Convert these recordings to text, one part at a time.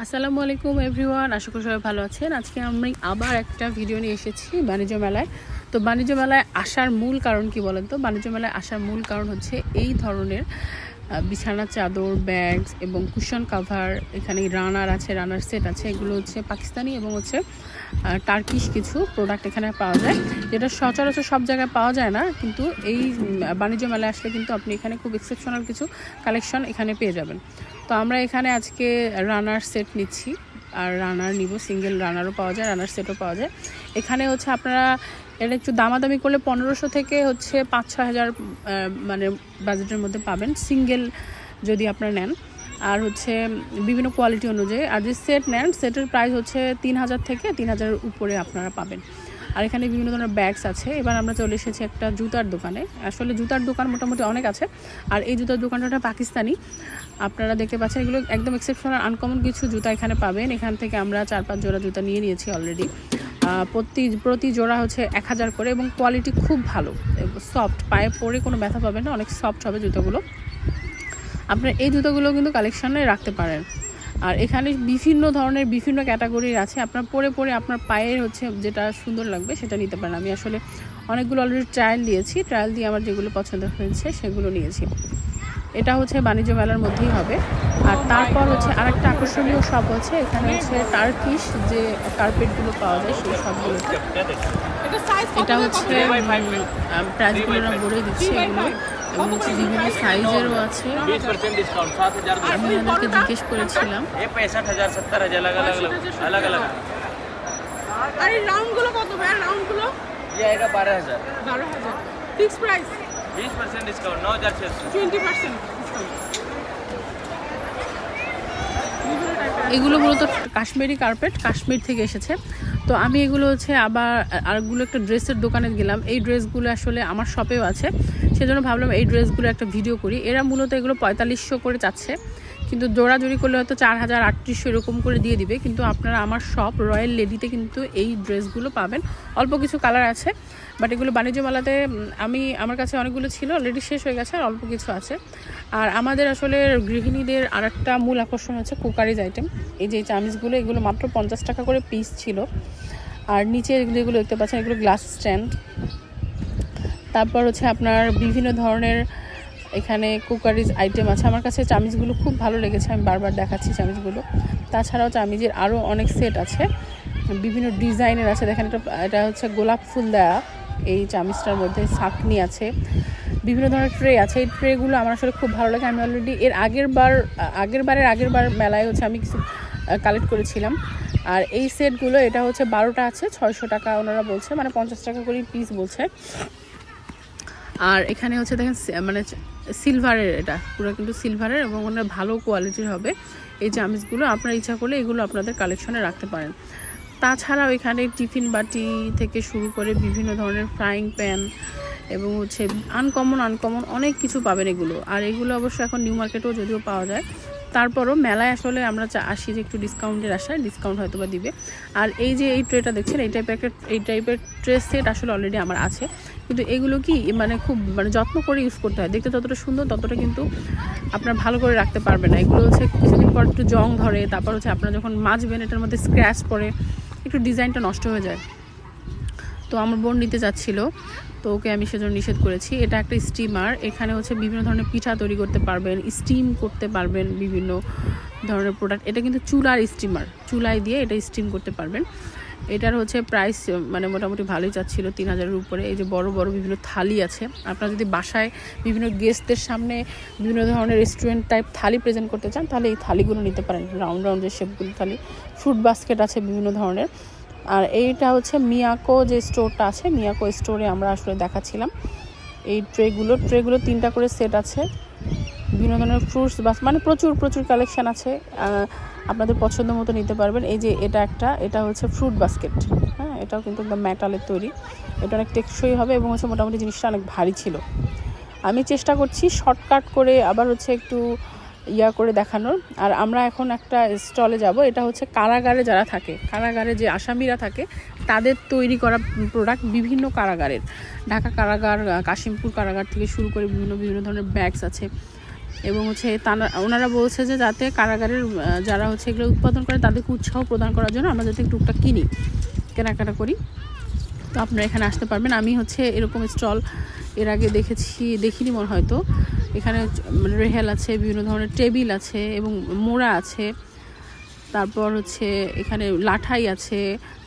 আসসালামু আলাইকুম এভরিওয়ান, আশা করি সবাই ভালো আছেন। আজকে আমি আবার একটা ভিডিও নিয়ে এসেছি বাণিজ্য মেলায়। তো বাণিজ্য মেলায় আসার মূল কারণ কি বলেন তো? বাণিজ্য মেলায় আসার মূল কারণ হচ্ছে এই ধরনের বিছানার চাদর, ব্যাগস এবং কুশন কাভার, এখানে রানার আছে, রানার সেট আছে। এগুলো হচ্ছে পাকিস্তানি এবং হচ্ছে টার্কিশ কিছু প্রোডাক্ট এখানে পাওয়া যায়, যেটা সচরাচর সব জায়গায় পাওয়া যায় না। কিন্তু এই বাণিজ্য মেলায় আসলে কিন্তু আপনি এখানে খুব এক্সেপশনাল কিছু কালেকশন এখানে পেয়ে যাবেন। তো আমরা এখানে আজকে রানার সেট নিচ্ছি, আর রানার নিব, সিঙ্গেল রানারও পাওয়া যায়, রানার সেটও পাওয়া যায়। এখানে হচ্ছে আপনারা এটা একটু দামাদামি করলে 1500 থেকে হচ্ছে 5-6 হাজার মানে বাজেটের মধ্যে পাবেন সিঙ্গেল যদি আপনারা নেন। আর হচ্ছে বিভিন্ন কোয়ালিটি অনুযায়ী, আর যে সেট নেন সেটের প্রাইস হচ্ছে 3000 থেকে 3000-এর উপরে আপনারা পাবেন। আর এখানে বিভিন্ন ধরনের ব্যাগস আছে। এবার আমরা চলে এসেছি একটা জুতার দোকানে। আসলে জুতার দোকান মোটামুটি অনেক আছে, আর এই জুতার দোকানটা পাকিস্তানি। আপনারা দেখতে পাচ্ছেন এগুলো একদম এক্সেপশনাল আনকমন কিছু জুতা এখানে পাবেন। এখান থেকে আমরা 4-5 জোড়া জুতা নিয়ে নিয়েছি অলরেডি। প্রতি জোড়া হচ্ছে 1000 করে, এবং কোয়ালিটি খুব ভালো, সফট, পায়ে পরে কোনো ব্যথা পাবেন না, অনেক সফট হবে জুতোগুলো। আপনার এই জুতোগুলো কিন্তু কালেকশনে রাখতে পারেন। আর এখানে বিভিন্ন ধরনের বিভিন্ন ক্যাটাগরির আছে, আপনার পরে আপনার পায়ের হচ্ছে যেটা সুন্দর লাগবে সেটা নিতে পারেন। আমি আসলে অনেকগুলো অলরেডি ট্রায়াল দিয়েছি, ট্রায়াল দিয়ে আমার যেগুলো পছন্দ হয়েছে সেগুলো নিয়েছি। এটা হচ্ছে বাণিজ্য মেলার মধ্যেই হবে। আর তারপর হচ্ছে আরেকটা আকর্ষণীয় শপ হচ্ছে, এখানে হচ্ছে টার্কিশ যে কার্পেটগুলো পাওয়া যায় সেই শপগুলোতে। এটা হচ্ছে প্রাইসগুলো আমরা বলে দিচ্ছি এগুলো, এবং হচ্ছে বিভিন্ন সাইজেরও আছে। আমি ওদেরকে জিজ্ঞেস করেছিলাম। আর এই রাউন্ডগুলো কত ভাই? রাউন্ডগুলো ये आएगा 12,000। 12,000 ফিক্স প্রাইস, 20% डिस्काउंट, 9,600। 20% এগুলো মূলত কাশ্মীরি কার্পেট, কাশ্মীর থেকে এসেছে। তো আমি এগুলো হচ্ছে আবার আরেকগুলো একটা ড্রেসের দোকানে গেলাম। এই ড্রেসগুলো আসলে আমার শপেও আছে, সেজন্য ভাবলাম এই ড্রেসগুলো একটা ভিডিও করি। এরা মূলত এগুলো 4500 করে চাচ্ছে, কিন্তু জোড়াজোড়ি করলে হয়তো 4000-3800 এরকম করে দিয়ে দিবে। কিন্তু আপনারা আমার শপ রয়্যাল লেডিতে কিন্তু এই ড্রেসগুলো পাবেন। অল্প কিছু কালার আছে, বাট এগুলো বাণিজ্য মেলাতে আমার কাছে অনেকগুলো ছিল, অলরেডি শেষ হয়ে গেছে, আর অল্প কিছু আছে। আর আমাদের আসলে গৃহিণীদের আর একটা মূল আকর্ষণ হচ্ছে কুকারিজ আইটেম। এই যে চামিচগুলো, এগুলো মাত্র 50 টাকা করে পিস ছিল। আর নিচে যেগুলো দেখতে পাচ্ছেন এগুলো গ্লাস স্ট্যান্ড। তারপর হচ্ছে আপনার বিভিন্ন ধরনের এখানে কুকারিজ আইটেম আছে। আমার কাছে চামিচগুলো খুব ভালো লেগেছে, আমি বারবার দেখাচ্ছি চামিচগুলো। তাছাড়াও চামিচের আরও অনেক সেট আছে, বিভিন্ন ডিজাইনের আছে। দেখেন এটা হচ্ছে গোলাপ ফুল দেওয়া এই চামিচটার মধ্যে, ছাঁকনি আছে, বিভিন্ন ধরনের ট্রে আছে। এই ট্রেগুলো আমার আসলে খুব ভালো লাগে। আমি অলরেডি এর আগের বার মেলায় হচ্ছে আমি কিছু কালেক্ট করেছিলাম। আর এই সেটগুলো, এটা হচ্ছে 12টা আছে, 600 টাকা ওনারা বলছে, মানে 50 টাকা করে পিস বলছে। আর এখানে হচ্ছে দেখেন মানে সিলভারের, এটা পুরো কিন্তু সিলভারের, এবং ওনার ভালো কোয়ালিটির হবে এই চামিচগুলো। আপনার ইচ্ছা করলে এগুলো আপনাদের কালেকশনে রাখতে পারেন। তাছাড়াও এখানে টিফিন বাটি থেকে শুরু করে বিভিন্ন ধরনের ফ্রাইং প্যান এবং হচ্ছে আনকমন অনেক কিছু পাবেন এগুলো। আর এগুলো অবশ্য এখন নিউ মার্কেটেও যদিও পাওয়া যায়, তারপরও মেলায় আসলে আমরা আসি যে একটু ডিসকাউন্টের আশায়, ডিসকাউন্ট হয়তো বা দিবে। আর এই যে এই ট্রেটা দেখছেন, এই টাইপের ট্রে সেট আসলে অলরেডি আমার আছে, কিন্তু এগুলো কি মানে খুব যত্ন করে ইউজ করতে হয়। দেখতে যতটা সুন্দর ততটা কিন্তু আপনার ভালো করে রাখতে পারবে না। এগুলো হচ্ছে কিছুদিন পর একটু জং ধরে, তারপর হচ্ছে আপনারা যখন মাজবেন এটার মধ্যে স্ক্র্যাচ পড়ে, একটু ডিজাইনটা নষ্ট হয়ে যায়। তো আমার বোন নিতে চাচ্ছিল, তো ওকে আমি সেজন্য নিষেধ করেছি। এটা একটা স্টিমার, এখানে হচ্ছে বিভিন্ন ধরনের পিঠা তৈরি করতে পারবেন, স্টিম করতে পারবেন বিভিন্ন ধরনের প্রোডাক্ট। এটা কিন্তু চুলার স্টিমার, চুলায় দিয়ে এটা স্টিম করতে পারবেন। এটার হচ্ছে প্রাইস মানে মোটামুটি ভালোই চাচ্ছিল, 3000-এর উপরে। এই যে বড় বড় বিভিন্ন থালি আছে, আপনারা যদি বাসায় বিভিন্ন গেস্টদের সামনে বিভিন্ন ধরনের রেস্টুরেন্ট টাইপ থালি প্রেজেন্ট করতে চান, তাহলে এই থালিগুলো নিতে পারেন, রাউন্ড যে শেপগুলো থালি। ফ্রুট বাস্কেট আছে বিভিন্ন ধরনের। আর এইটা হচ্ছে মিয়াকো যে স্টোরটা আছে, মিয়াকো স্টোরে আমরা আসলে দেখাচ্ছিলাম এই ট্রেগুলো 3টা করে সেট আছে। বিভিন্ন ধরনের ফ্রুটস মানে প্রচুর কালেকশন আছে, আপনাদের পছন্দ মতো নিতে পারবেন। এই যে এটা হচ্ছে ফ্রুট বাস্কেট, হ্যাঁ, এটাও কিন্তু একদম মেটালের তৈরি। এটা অনেক টেকসই হবে, এবং হচ্ছে মোটামুটি জিনিসটা অনেক ভারী ছিল। আমি চেষ্টা করছি শর্টকাট করে আবার হচ্ছে একটু করে দেখানোর। আর আমরা এখন একটা স্টলে যাব, এটা হচ্ছে কারাগারে যারা থাকে, কারাগারে যে আসামিরা থাকে তাদের তৈরি করা প্রোডাক্ট, বিভিন্ন কারাগারের, ঢাকা কারাগার, কাশিমপুর কারাগার থেকে শুরু করে বিভিন্ন ধরনের ব্যাগস আছে। এবং হচ্ছে ওনারা বলছে যে যাতে কারাগারের যারা হচ্ছে এগুলো উৎপাদন করে তাদেরকে উৎসাহ প্রদান করার জন্য আমরা যাতে টুকটাক কেনাকাটা করি। তো আপনারা এখানে আসতে পারবেন। আমি হচ্ছে এরকম স্টল এর আগে দেখিনি মনে হয়তো। এখানে রেহেল আছে, বিভিন্ন ধরনের টেবিল আছে এবং মোড়া আছে, তারপর হচ্ছে এখানে লাঠাই আছে,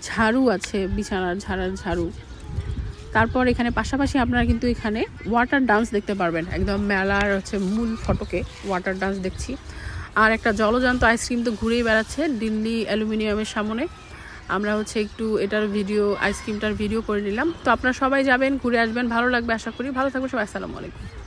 ঝাড়ু আছে, বিছানার ঝাড়ু। তারপর এখানে পাশাপাশি আপনারা কিন্তু এখানে ওয়াটার ডান্স দেখতে পারবেন। একদম মেলার হচ্ছে মূল ফটকে ওয়াটার ডান্স দেখছি। আর একটা জলজান্ত আইসক্রিম তো ঘুরেই বেড়াচ্ছে দিল্লি অ্যালুমিনিয়ামের সামনে। আমরা হচ্ছে একটু আইসক্রিমটার ভিডিও করে নিলাম। তো আপনারা সবাই যাবেন, ঘুরে আসবেন, ভালো লাগবে আশা করি। ভালো থাকবেন সবাই, আসসালামু আলাইকুম।